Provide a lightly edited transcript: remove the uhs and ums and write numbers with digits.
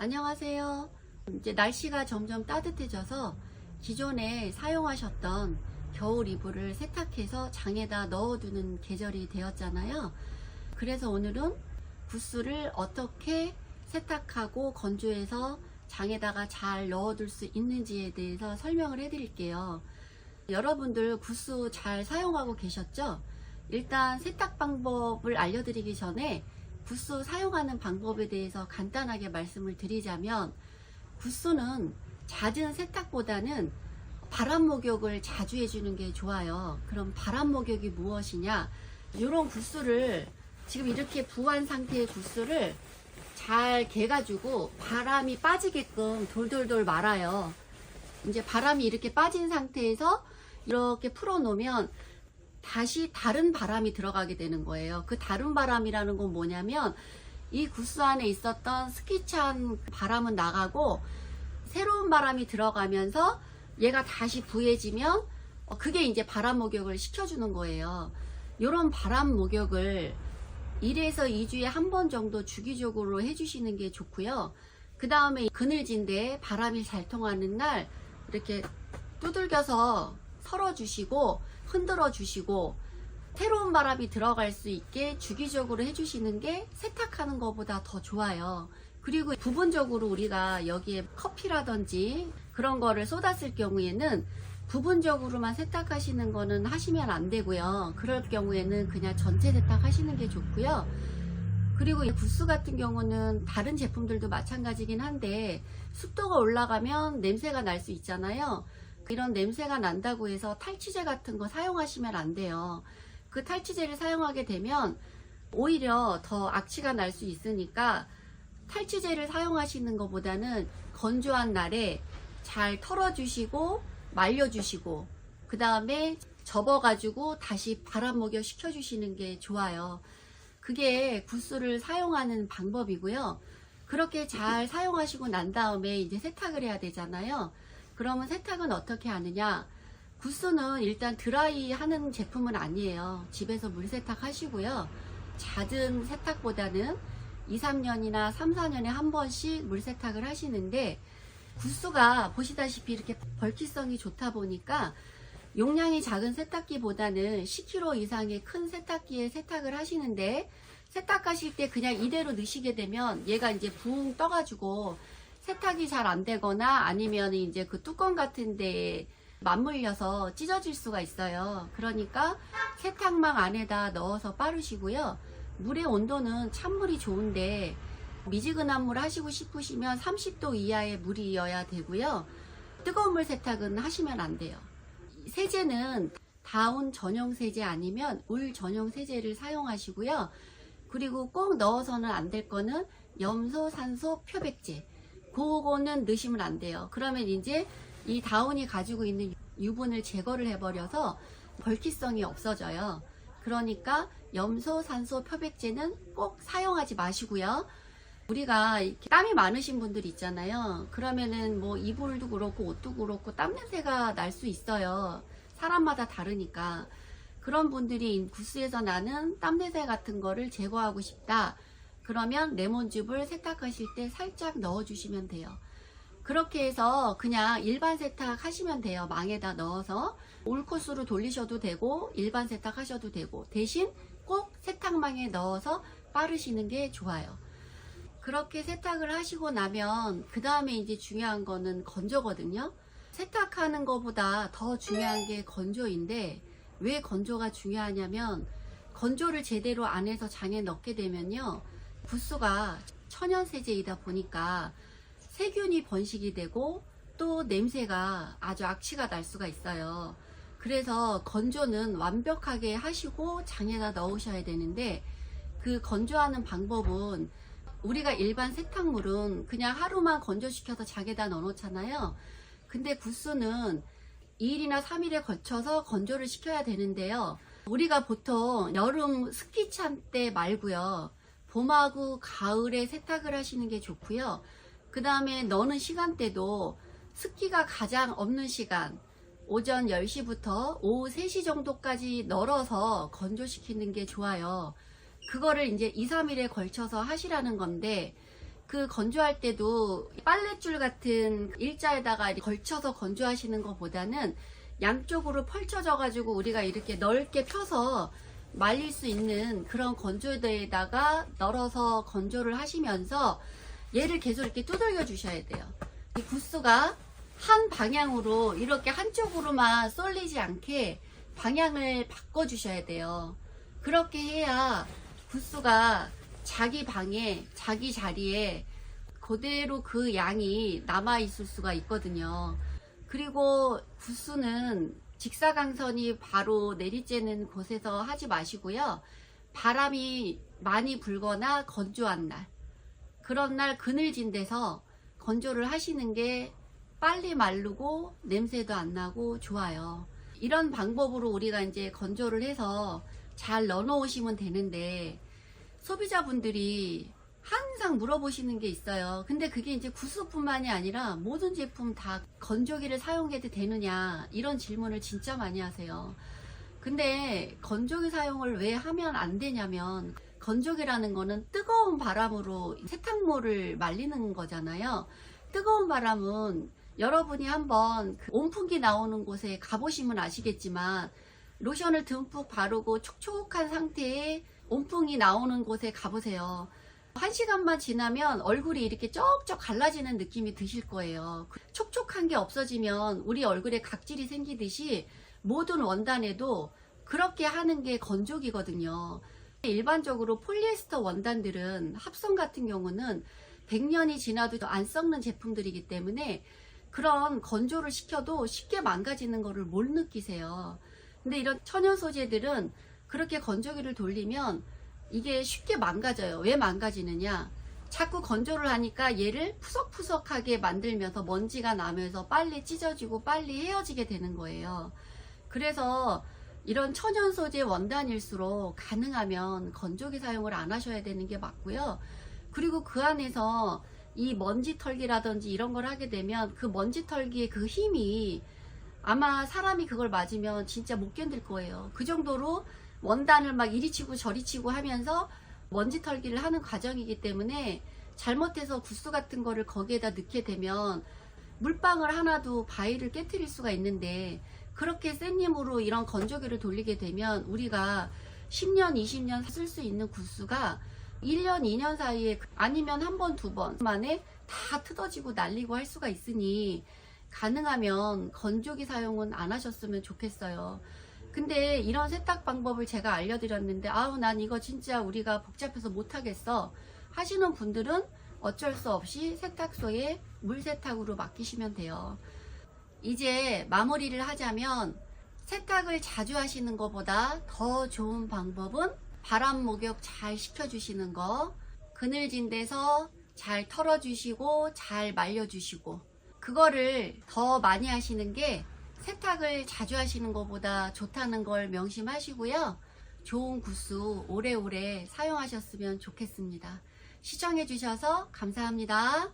안녕하세요. 이제 날씨가 점점 따뜻해져서 기존에 사용하셨던 겨울 이불을 세탁해서 장에다 넣어두는 계절이 되었잖아요. 그래서 오늘은 구스를 어떻게 세탁하고 건조해서 장에다가 잘 넣어둘 수 있는지에 대해서 설명을 해드릴게요. 여러분들 구스 잘 사용하고 계셨죠? 일단 세탁 방법을 알려드리기 전에 구스 사용하는 방법에 대해서 간단하게 말씀을 드리자면, 구스는 잦은 세탁보다는 바람 목욕을 자주 해주는 게 좋아요. 그럼 바람 목욕이 무엇이냐? 이런 구스를 지금 이렇게 부한 상태의 구스를 잘 개가지고 바람이 빠지게끔 돌돌돌 말아요. 이제 바람이 이렇게 빠진 상태에서 이렇게 풀어 놓으면 다시 다른 바람이 들어가게 되는 거예요. 그 다른 바람이라는 건 뭐냐면, 이 구스 안에 있었던 스키찬 바람은 나가고 새로운 바람이 들어가면서 얘가 다시 부해지면 그게 이제 바람 목욕을 시켜주는 거예요. 이런 바람 목욕을 1에서 2주에 한 번 정도 주기적으로 해주시는 게 좋고요. 그 다음에 그늘진데 바람이 잘 통하는 날 이렇게 두들겨서 설어주시고 흔들어 주시고 새로운 바람이 들어갈 수 있게 주기적으로 해주시는 게 세탁하는 것보다 더 좋아요. 그리고 부분적으로 우리가 여기에 커피라든지 그런 거를 쏟았을 경우에는 부분적으로만 세탁하시는 거는 하시면 안 되고요. 그럴 경우에는 그냥 전체 세탁하시는 게 좋고요. 그리고 이 구스 같은 경우는 다른 제품들도 마찬가지긴 한데 습도가 올라가면 냄새가 날 수 있잖아요. 이런 냄새가 난다고 해서 탈취제 같은 거 사용하시면 안 돼요. 그 탈취제를 사용하게 되면 오히려 더 악취가 날 수 있으니까 탈취제를 사용하시는 것보다는 건조한 날에 잘 털어주시고 말려주시고 그 다음에 접어가지고 다시 바람 목욕 시켜주시는 게 좋아요. 그게 구스를 사용하는 방법이고요. 그렇게 잘 사용하시고 난 다음에 이제 세탁을 해야 되잖아요. 그러면 세탁은 어떻게 하느냐? 구스는 일단 드라이 하는 제품은 아니에요. 집에서 물 세탁 하시고요. 잦은 세탁보다는 2, 3년이나 3, 4년에 한 번씩 물 세탁을 하시는데, 구스가 보시다시피 이렇게 벌기성이 좋다 보니까 용량이 작은 세탁기보다는 10kg 이상의 큰 세탁기에 세탁을 하시는데, 세탁하실 때 그냥 이대로 넣으시게 되면 얘가 이제 붕 떠가지고 세탁이 잘 안 되거나 아니면 이제 그 뚜껑 같은 데에 맞물려서 찢어질 수가 있어요. 그러니까 세탁망 안에다 넣어서 빠르시고요. 물의 온도는 찬물이 좋은데 미지근한 물 하시고 싶으시면 30도 이하의 물이어야 되고요. 뜨거운 물 세탁은 하시면 안 돼요. 세제는 다운 전용 세제 아니면 울 전용 세제를 사용하시고요. 그리고 꼭 넣어서는 안 될 거는 염소, 산소, 표백제, 그거는 넣으시면 안 돼요. 그러면 이제 이 다운이 가지고 있는 유분을 제거를 해버려서 벌기성이 없어져요. 그러니까 염소, 산소, 표백제는 꼭 사용하지 마시고요. 우리가 이렇게 땀이 많으신 분들 있잖아요. 그러면은 뭐 이불도 그렇고 옷도 그렇고 땀 냄새가 날 수 있어요. 사람마다 다르니까. 그런 분들이 구스에서 나는 땀 냄새 같은 거를 제거하고 싶다. 그러면 레몬즙을 세탁하실 때 살짝 넣어주시면 돼요. 그렇게 해서 그냥 일반 세탁 하시면 돼요. 망에다 넣어서 올코스로 돌리셔도 되고 일반 세탁 하셔도 되고, 대신 꼭 세탁망에 넣어서 빠르시는 게 좋아요. 그렇게 세탁을 하시고 나면 그 다음에 이제 중요한 거는 건조거든요. 세탁하는 것보다 더 중요한 게 건조인데, 왜 건조가 중요하냐면, 건조를 제대로 안 해서 장에 넣게 되면요, 구스가 천연 세제이다 보니까 세균이 번식이 되고 또 냄새가 아주 악취가 날 수가 있어요. 그래서 건조는 완벽하게 하시고 장에다 넣으셔야 되는데, 그 건조하는 방법은 우리가 일반 세탁물은 그냥 하루만 건조시켜서 장에다 넣어 놓잖아요. 근데 구스는 2일이나 3일에 걸쳐서 건조를 시켜야 되는데요. 우리가 보통 여름 스키찬 때 말고요, 봄하고 가을에 세탁을 하시는 게 좋고요. 그 다음에 넣는 시간대도 습기가 가장 없는 시간, 오전 10시부터 오후 3시 정도까지 널어서 건조시키는 게 좋아요. 그거를 이제 2, 3일에 걸쳐서 하시라는 건데, 그 건조할 때도 빨랫줄 같은 일자에다가 걸쳐서 건조하시는 것보다는 양쪽으로 펼쳐져 가지고 우리가 이렇게 넓게 펴서 말릴 수 있는 그런 건조대에다가 널어서 건조를 하시면서 얘를 계속 이렇게 두들겨 주셔야 돼요. 이 구스가 한 방향으로 이렇게 한쪽으로만 쏠리지 않게 방향을 바꿔 주셔야 돼요. 그렇게 해야 구스가 자기 방에 자기 자리에 그대로 그 양이 남아 있을 수가 있거든요. 그리고 구스는 직사광선이 바로 내리쬐는 곳에서 하지 마시고요. 바람이 많이 불거나 건조한 날, 그런 날 그늘진 데서 건조를 하시는 게 빨리 마르고 냄새도 안 나고 좋아요. 이런 방법으로 우리가 이제 건조를 해서 잘 넣어 놓으시면 되는데, 소비자분들이 항상 물어보시는 게 있어요. 근데 그게 이제 구스뿐만이 아니라 모든 제품 다 건조기를 사용해도 되느냐, 이런 질문을 진짜 많이 하세요. 근데 건조기 사용을 왜 하면 안 되냐면, 건조기라는 거는 뜨거운 바람으로 세탁물을 말리는 거잖아요. 뜨거운 바람은 여러분이 한번 그 온풍기 나오는 곳에 가보시면 아시겠지만, 로션을 듬뿍 바르고 촉촉한 상태에 온풍이 나오는 곳에 가보세요. 1시간만 지나면 얼굴이 이렇게 쩍쩍 갈라지는 느낌이 드실 거예요. 촉촉한 게 없어지면 우리 얼굴에 각질이 생기듯이 모든 원단에도 그렇게 하는 게 건조기거든요. 일반적으로 폴리에스터 원단들은 합성 같은 경우는 100년이 지나도 안 썩는 제품들이기 때문에 그런 건조를 시켜도 쉽게 망가지는 거를 못 느끼세요. 근데 이런 천연 소재들은 그렇게 건조기를 돌리면 이게 쉽게 망가져요. 왜 망가지느냐? 자꾸 건조를 하니까 얘를 푸석푸석하게 만들면서 먼지가 나면서 빨리 찢어지고 빨리 헤어지게 되는 거예요. 그래서 이런 천연 소재 원단일수록 가능하면 건조기 사용을 안 하셔야 되는 게 맞고요. 그리고 그 안에서 이 먼지 털기라든지 이런 걸 하게 되면 그 먼지 털기의 그 힘이 아마 사람이 그걸 맞으면 진짜 못 견딜 거예요. 그 정도로 원단을 막 이리 치고 저리 치고 하면서 먼지 털기를 하는 과정이기 때문에 잘못해서 구스 같은 거를 거기에다 넣게 되면 물방울 하나도 바위를 깨트릴 수가 있는데, 그렇게 센 힘으로 이런 건조기를 돌리게 되면 우리가 10년, 20년 쓸 수 있는 구스가 1년, 2년 사이에 아니면 한 번, 두 번 만에 다 뜯어지고 날리고 할 수가 있으니 가능하면 건조기 사용은 안 하셨으면 좋겠어요. 근데 이런 세탁 방법을 제가 알려드렸는데, 아우 난 이거 진짜 우리가 복잡해서 못하겠어 하시는 분들은 어쩔 수 없이 세탁소에 물세탁으로 맡기시면 돼요. 이제 마무리를 하자면, 세탁을 자주 하시는 것보다 더 좋은 방법은 바람 목욕 잘 시켜주시는 거, 그늘진 데서 잘 털어주시고 잘 말려주시고, 그거를 더 많이 하시는 게 세탁을 자주 하시는 것보다 좋다는 걸 명심하시고요. 좋은 구스 오래오래 사용하셨으면 좋겠습니다. 시청해 주셔서 감사합니다.